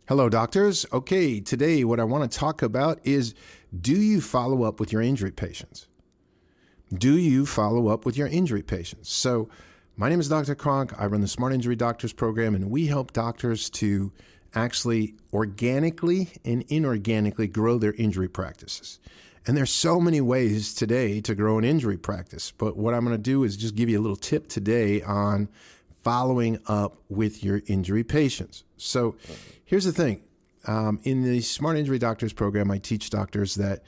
Hello, doctors. Okay, today what I want to talk about is, do you follow up with your injury patients? Do you follow up with your injury patients? So my name is Dr. Kronk. I run the Smart Injury Doctors program, and we help doctors to actually organically and inorganically grow their injury practices. And there's so many ways today to grow an injury practice. But what I'm going to do is just give you a little tip today on following up with your injury patients. So here's the thing. In the Smart Injury Doctors program, I teach doctors that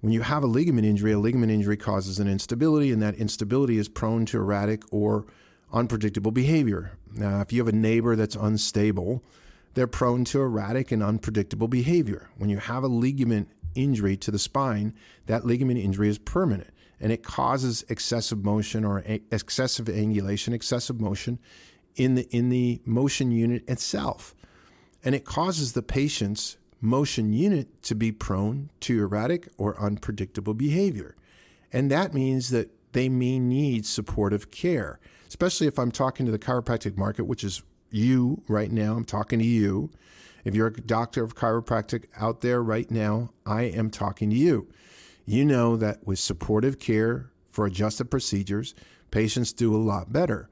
when you have a ligament injury causes an instability, and that instability is prone to erratic or unpredictable behavior. Now, if you have a neighbor that's unstable, they're prone to erratic and unpredictable behavior. When you have a ligament injury to the spine, that ligament injury is permanent, and it causes excessive motion or excessive angulation, excessive motion in the motion unit itself. And it causes the patient's motion unit to be prone to erratic or unpredictable behavior. And that means that they may need supportive care, especially if I'm talking to the chiropractic market, which is you right now. I'm talking to you. If you're a doctor of chiropractic out there right now, I am talking to you. You know that with supportive care for adjusted procedures, patients do a lot better.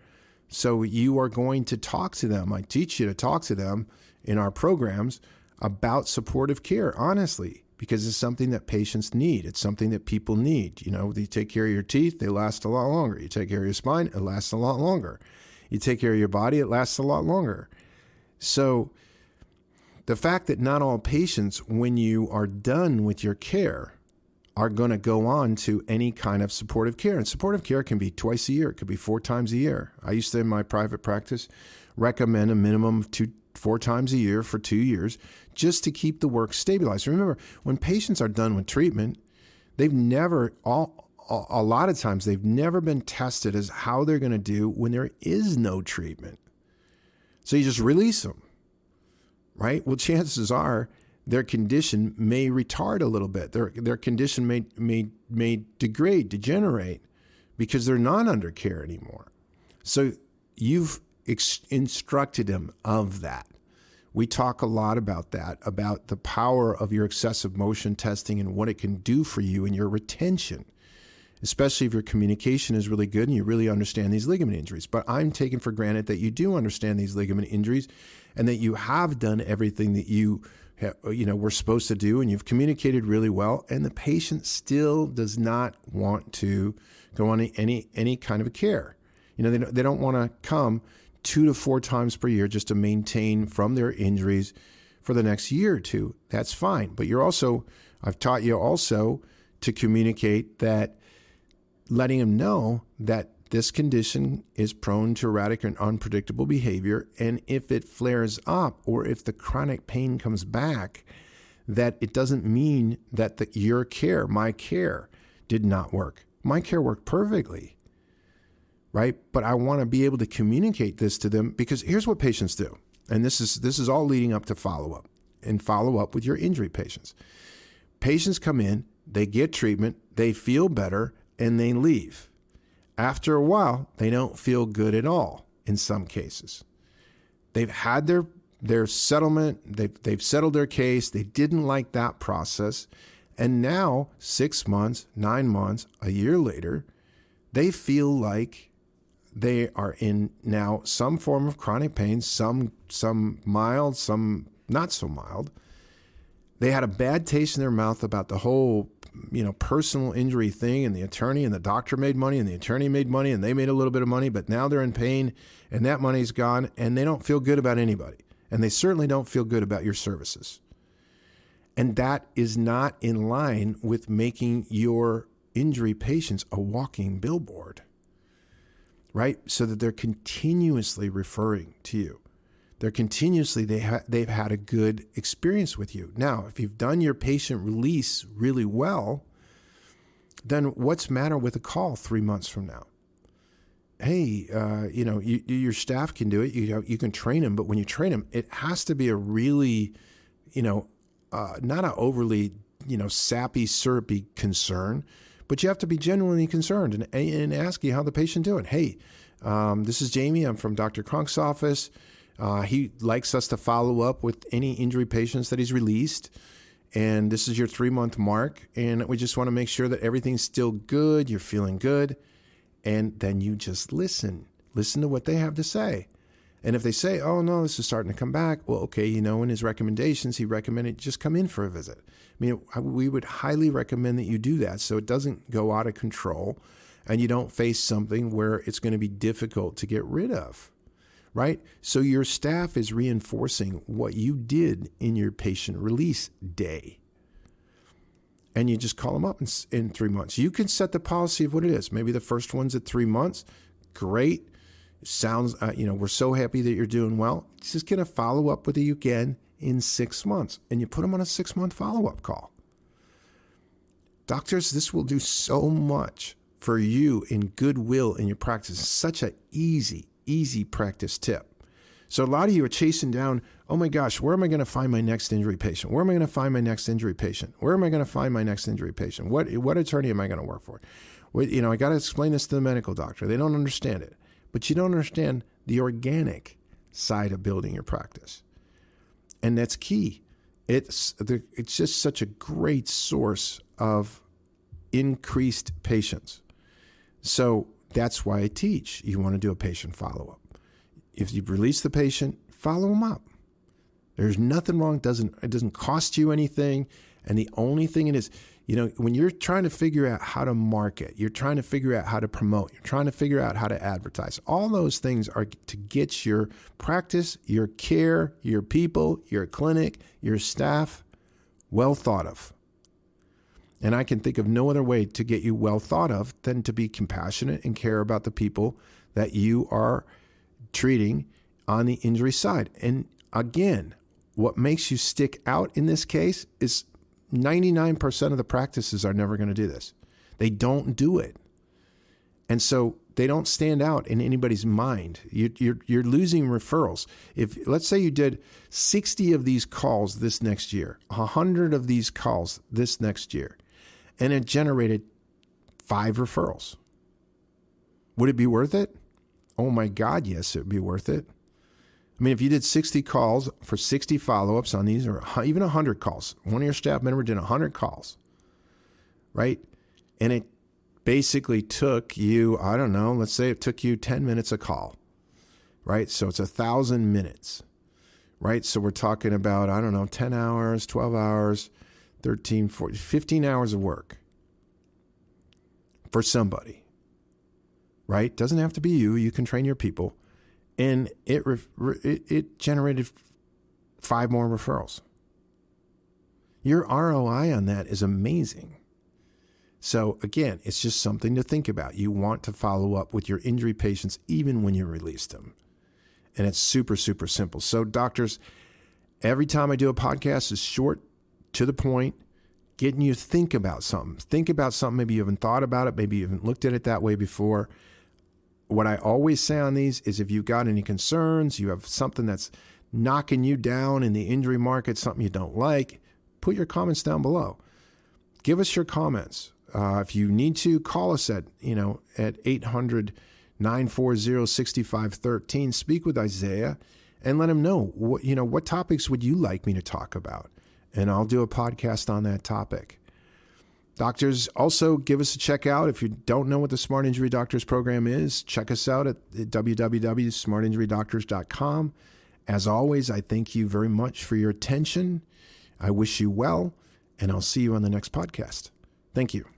So you are going to talk to them. I teach you to talk to them in our programs about supportive care, honestly, because it's something that patients need. It's something that people need. You know, you take care of your teeth, they last a lot longer. You take care of your spine, it lasts a lot longer. You take care of your body, it lasts a lot longer. So the fact that not all patients, when you are done with your care, are going to go on to any kind of supportive care. And supportive care can be twice a year. It could be 4 times a year. I used to, in my private practice, recommend a minimum of 4 times a year for 2 years just to keep the work stabilized. Remember, when patients are done with treatment, a lot of times they've never been tested as how they're going to do when there is no treatment. So you just release them, right? Well, chances are their condition may retard a little bit. Their condition may degenerate because they're not under care anymore. So you've instructed them of that. We talk a lot about that, about the power of your excessive motion testing and what it can do for you and your retention, especially if your communication is really good and you really understand these ligament injuries. But I'm taking for granted that you do understand these ligament injuries and that you have done everything that you were supposed to do, and you've communicated really well, and the patient still does not want to go on any kind of a care. You know, they don't want to come 2 to 4 times per year just to maintain from their injuries for the next year or two. That's fine. But I've taught you also to communicate that, letting them know that this condition is prone to erratic and unpredictable behavior. And if it flares up or if the chronic pain comes back, that it doesn't mean that your care, my care, did not work. My care worked perfectly, right? But I want to be able to communicate this to them, because here's what patients do. And this is all leading up to follow-up and follow-up with your injury patients. Patients come in, they get treatment, they feel better, and they leave. After a while, they don't feel good at all in some cases. They've had their settlement, they've settled their case, they didn't like that process, and now 6 months, 9 months, a year later, they feel like they are in now some form of chronic pain, some mild, some not so mild. They had a bad taste in their mouth about the whole personal injury thing, and the attorney and the doctor made money and the attorney made money and they made a little bit of money, but now they're in pain and that money's gone and they don't feel good about anybody. And they certainly don't feel good about your services. And that is not in line with making your injury patients a walking billboard, right? So that they're continuously referring to you. They've had a good experience with you. Now, if you've done your patient release really well, then what's the matter with a call 3 months from now? Hey, your staff can do it. You can train them, but when you train them, it has to be a really, not an overly, sappy, syrupy concern, but you have to be genuinely concerned and ask you how the patient doing. Hey, this is Jamie. I'm from Dr. Kronk's office. He likes us to follow up with any injury patients that he's released. And this is your 3-month mark. And we just want to make sure that everything's still good. You're feeling good. And then you just listen. Listen to what they have to say. And if they say, oh, no, this is starting to come back, well, okay, in his recommendations, he recommended just come in for a visit. I mean, we would highly recommend that you do that so it doesn't go out of control and you don't face something where it's going to be difficult to get rid of, right? So your staff is reinforcing what you did in your patient release day. And you just call them up in 3 months. You can set the policy of what it is. Maybe the first one's at 3 months. Great. Sounds, we're so happy that you're doing well. Just going to follow up with you again in 6 months. And you put them on a 6-month follow-up call. Doctors, this will do so much for you in goodwill in your practice. It's such an easy practice tip. So a lot of you are chasing down, oh my gosh, where am I going to find my next injury patient? Where am I going to find my next injury patient? Where am I going to find my next injury patient? What attorney am I going to work for? I got to explain this to the medical doctor. They don't understand it. But you don't understand the organic side of building your practice. And that's key. It's just such a great source of increased patients. So that's why I teach. You want to do a patient follow-up. If you release the patient, follow them up. There's nothing wrong. It doesn't cost you anything. And the only thing it is, when you're trying to figure out how to market, you're trying to figure out how to promote, you're trying to figure out how to advertise, all those things are to get your practice, your care, your people, your clinic, your staff well thought of. And I can think of no other way to get you well thought of than to be compassionate and care about the people that you are treating on the injury side. And again, what makes you stick out in this case is 99% of the practices are never going to do this. They don't do it. And so they don't stand out in anybody's mind. You're losing referrals. If let's say you did 60 of these calls this next year, 100 of these calls this next year, and it generated 5 referrals. Would it be worth it? Oh my God, yes, it would be worth it. I mean, if you did 60 calls for 60 follow-ups on these, or even 100 calls, one of your staff members did 100 calls, right? And it basically took you, I don't know, let's say it took you 10 minutes a call, right? So it's 1,000 minutes, right? So we're talking about, 10 hours, 12 hours, 13, 14, 15 hours of work for somebody. Right? Doesn't have to be you. You can train your people. And it generated 5 more referrals. Your ROI on that is amazing. So again, it's just something to think about. You want to follow up with your injury patients even when you release them. And it's super, super simple. So doctors, every time I do a podcast, it's short, to the point, getting you to think about something. Think about something. Maybe you haven't thought about it. Maybe you haven't looked at it that way before. What I always say on these is if you've got any concerns, you have something that's knocking you down in the injury market, something you don't like, put your comments down below. Give us your comments. If you need to, call us at 800-940-6513. Speak with Isaiah and let him know what topics would you like me to talk about, and I'll do a podcast on that topic. Doctors, also give us a check out. If you don't know what the Smart Injury Doctors program is, check us out at www.smartinjurydoctors.com. As always, I thank you very much for your attention. I wish you well, and I'll see you on the next podcast. Thank you.